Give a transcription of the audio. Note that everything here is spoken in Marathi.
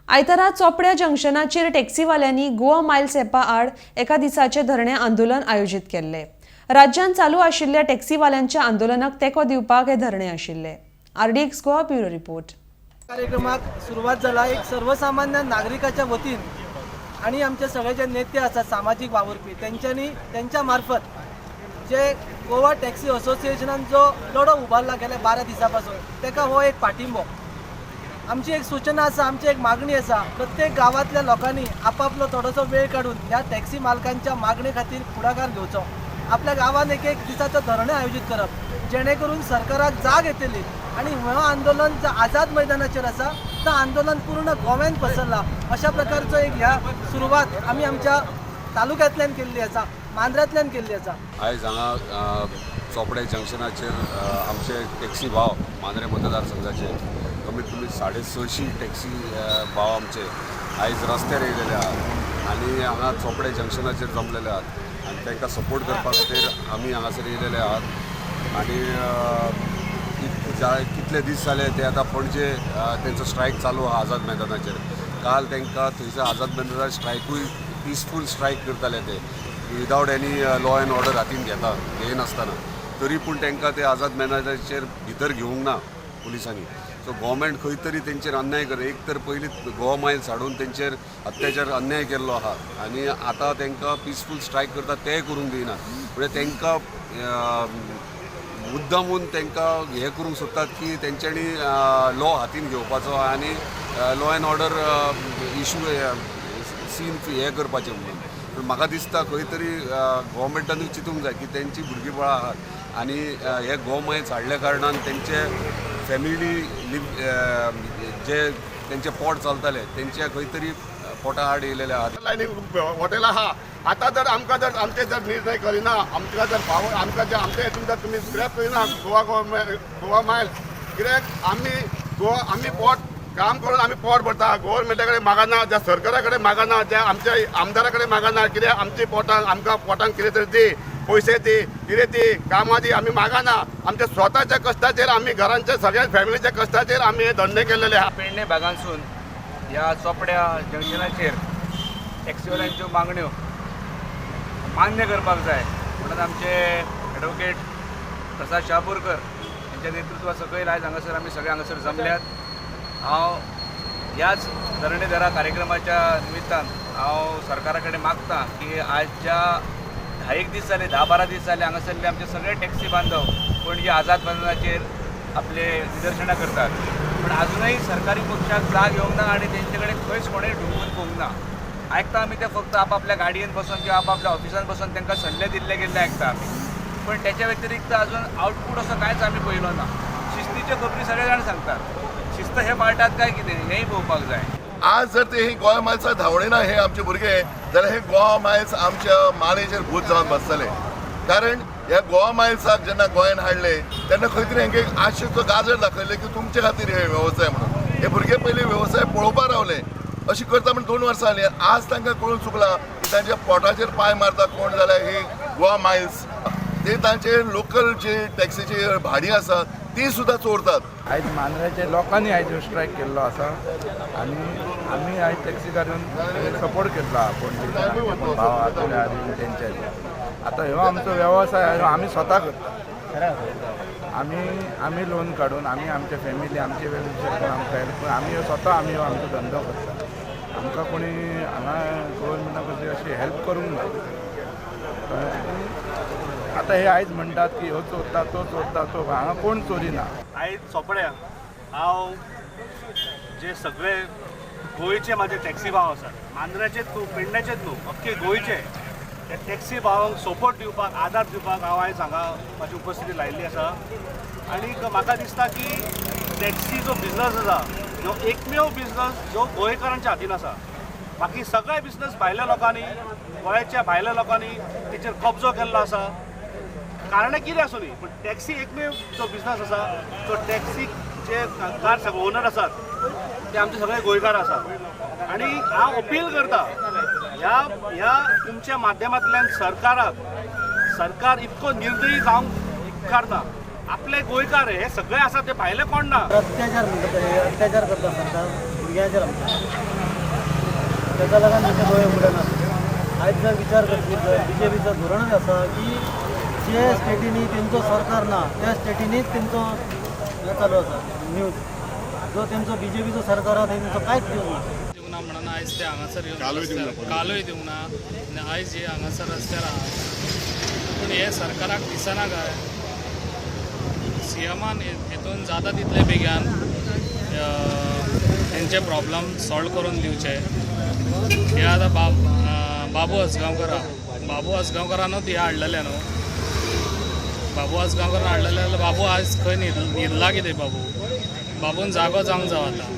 आयतारा चोपड्या जंक्शनाचेर टॅक्सीवाल्यांनी गोवा मायल्स ॲपा आड एका दिसाचे धरणे आंदोलन आयोजीत केल्ले। राज्यात चालू आशिल्ल्या टॅक्सीवाल्यांच्या आंदोलनाक तेको दिवपाक हे धरणे आशिल्ले। RDX Goa bureau report. कार्यक्रमाक सुरुवात जाला एक सर्वसामान्य नागरिकाच्या वतीन आणि आमचे सगळे जे नेते आसात सामाजिक वावुरपी त्यांच्या मार्फत जे गोवा टॅक्सी असोसिएशनान जो लढो उबारला गेल्या 12 दिसांपासून तेका हो एक पाठिंबो। आमची एक सूचना आसा, आमची एक मागणी आसा, प्रत्येक गावातल्या लोकांनी आपापलो थोडोसो वेळ काढून ह्या टॅक्सी मालकांच्या मागणे खातीर फुडाकार घेवचो। आपल्या गावात एक दिसाचो धरणे आयोजित करप जेणे करून सरकाराक जाग येतली आणि हो आंदोलन जे आझाद मैदानाचेर आसा तो आंदोलन पूर्ण गोव्यात पसरला। अशा प्रकारचो एक ह्या सुरवात आमी आमच्या तालुक्यांतल्यान केल्ली आसा, मांद्र्यांतल्यान केल्ली आसा। आयज हांगा चोपडे जंक्शनाचेर आमचे टॅक्सी भाव मांद्रे मतदारसंघाचे कमीत कमी 650 टॅक्सी भाव आमचे आयज रस्त्यार येयलेले आहात आनी हांगा चोपडे जंक्शनाचेर जमलेले आहात आनी तांकां सपोर्ट करपा खातीर आमी हांगासर येयलेले आहात। आनी कितले दीस जाले ते आतां पणजे तेंचो स्ट्रायक चालू आहा आझाद मैदानाचेर। काल तांकां थंयसर आझाद मैदानार स्ट्रायकूय पिसफूल स्ट्रायक करताले ते without any law and order हातीन घेनासतना, तरी पूण तांकां ते आझाद मैदानाचेर भितर घेवंक ना पुलिसांनी। सो गव्हर्मेंट खंय तरी तेंचेर अन्याय करता। एक तर पयलीं गोवा मायल्स हाडून तेंचेर अत्याचार अन्याय केल्लो आहा आनी आतां तांकां पिसफूल स्ट्रायक करता तें करूंक दिना। म्हणजे तांकां मुद्दामून तांकां हें करूंक सोदतात की तेंच्यांनी लॉ हातीन घेवपाचो आनी लॉ एंड ऑर्डर इशू सीन हें करपाचें म्हणून। पूण म्हाका दिसता खंय तरी गव्हर्मेंटानूय चिंतूंक जाय की तेंची भुरगीं बाळां आहात आनी हे गोवा मायल्स हाडल्या कारणान तेंचे फॅमिली जे तेंचे पोट चलताले तेंच्या खंय तरी पोटा आड येयलेले आहात। हॉटेल आहा आतां जर आमकां जर आमचे जर निर्णय करिना, आमकां जर फावो आमकां जर आमच्या हितून जर तुमी स्क्रॅप करिना गोवा मायल्स कित्याक आमी पोट काम करून आमी पोट भरता। गव्हर्मेंटा कडेन मागना, ज्या सरकारा कडेन मागना, ज्या आमच्या आमदारा कडेन मागना, कित्याक आमच्या पोटांक आमकां पोटांक कितें तरी दी, पयशे दी, कितें दी, कामां दी, आमी मागना। आमच्या स्वताच्या कश्टाचेर आमी घरांच्या सगळ्या फॅमिलीच्या कश्टाचेर आमी हे धंदे केलेले आहा। पेडणे भागांसून ह्या चोपड्या जंक्शनाचेर टॅक्सीवाल्यांच्यो मागण्यो मान्य करपाक जाय म्हणून आमचे ॲडव्होकेट प्रसाद शाहपूरकर यांच्या नेतृत्वा सकयल आयज हांगासर आमी सगळे हांगासर जमल्यात। हांव ह्याच धरणेदारा कार्यक्रमाच्या निमित्तान हांव सरकारा कडेन मागतां की आजच्या 10 दीस जाले, 10-12 दीस जाले हांगासरले आमचे सगळे टॅक्सी बांधव पणजे आझाद मैदानाचेर आपले निदर्शनां करतात, पण अजूनही सरकारी पक्षाक जाग येवंक ना आनी तेंचे कडेन खंयच कोणेय ढुंकून पळोवंक ना। आयकता आमी ते फक्त आपापल्या गाडयेन बसून किंवा आपापल्या ऑफिसान बसून तांकां सल्ले दिल्ले गेल्ले आयकता आमी, पण त्याच्या व्यतिरिक्त अजून आउटपूट असो कांयच आमी पळयलो ना। शिस्तीच्यो खबरी सगळे जाण सांगतात, शिस्त हे पाळटात काय कितें हेंय पळोवपाक जाय। आज जर ते ही गोवा मायल्सां धांवडयना हे आमचे भुरगे जाल्यार हे गोवा मायल्स आमच्या मानेचेर भूत जावन बसतले। कारण ह्या गोवा मायल्साक जेन्ना गोंयान हाडले तेन्ना खंय तरी हेंगे आशेचो गाजर दाखयले की तुमचे खातीर हे वेवसाय म्हणून। हे भुरगे पयलीं वेवसाय पळोवपाक रावले, अशी करता म्हणून 2 वर्सां जालीं। आज तांकां कळून चुकलां की तांच्या पोटाचेर पांय मारता कोण जाल्यार ही गोवा मायल्स। ते तांचे लोकल जे टॅक्सीची भाडी आसा ती सुद्दां चोरतात। आयज मांद्र्याच्या लोकांनी आयज स्ट्रायक केल्लो आसा आनी आमी आयज टॅक्सी काडून सपोर्ट केल्लो आहा पणजे भाव आतुले आनी तेंचे। आतां ह्यो आमचो वेवसाय आमी स्वता करता, आमी लोन काडून आमी आमच्या फॅमिली आमचे वेवसाय आमकां हेल्प आमी स्वता आमी आमचो धंदो करता। आमकां कोणी हांगा गव्हर्मेंटाक अशी हेल्प करूंक ना। आतां हे आयज म्हणटात की हो चोरता तो चोरता, तो हांगा कोण चोरिना। आयज चोपड्या हांव जे सगळे गोंयचे म्हाजे टॅक्सी भाव आसात, मांद्र्याचेच न्हू पेडण्याचेच न्हू अख्खे गोंयचे, ते टॅक्सी भावांक सपोर्ट दिवपाक आदार दिवपाक हांव आयज हांगा म्हाजी उपस्थिती लायिल्ली आसा। आनीक म्हाका दिसता की टॅक्सी जो बिजनस आसा ह्यो एकमेव बिजनस जो गोंयकारांच्या हातीन आसा। बाकी सगळे बिजनस भायल्या लोकांनी, गोंयच्या भायल्या लोकांनी तेचेर कब्जो केल्लो आसा। कारण कितें आसूं न्ही, पूण टॅक्सी एकमेव जो बिजनस आसा तो टॅक्सी जे कार सगळे ओनर आसात ते आमचे सगळे गोंयकार आसात। आनी हांव अपील करता ह्या तुमच्या माध्यमांतल्यान सरकार इतको निर्दयी जावंक उपकारना। आपले गोंयकार हे सगळे आसा ते भायले कोण ना। अत्याचार म्हणटा ते अत्याचार करता सरकार भुरग्यांचेर आमच्या ताका लागून आमचे दोळे उगडनात. आयज जर विचार करशीत जर BJPचं धोरणच आसा की जे स्टेटीनी तेंचो सरकार ना त्या स्टेटीनीच तेंचो हें चालू आसा न्यूज. जो तेंचो BJPचो सरकार आसा तेंचो कांयच न्यूज ना. दिवना म्हणून आयज ते हांगासर येवन कालोय दिवना आनी आयज हे हांगासर रस्त्यार आहा. पूण हे सरकाराक दिसना काय CMान हेतून जाता तितले बेगीन तेंचे प्रॉब्लम सॉल्व करून दिवचे. हे आतां बाबू असगांवकर आहा. बाबू असगांवकरानूच हे हाडलेले न्हू. बाबू असगांवकर हाडलेले जाल्यार बाबू आयज खंय न्हिदला कितें बाबून जागो जावंक जाय आतां.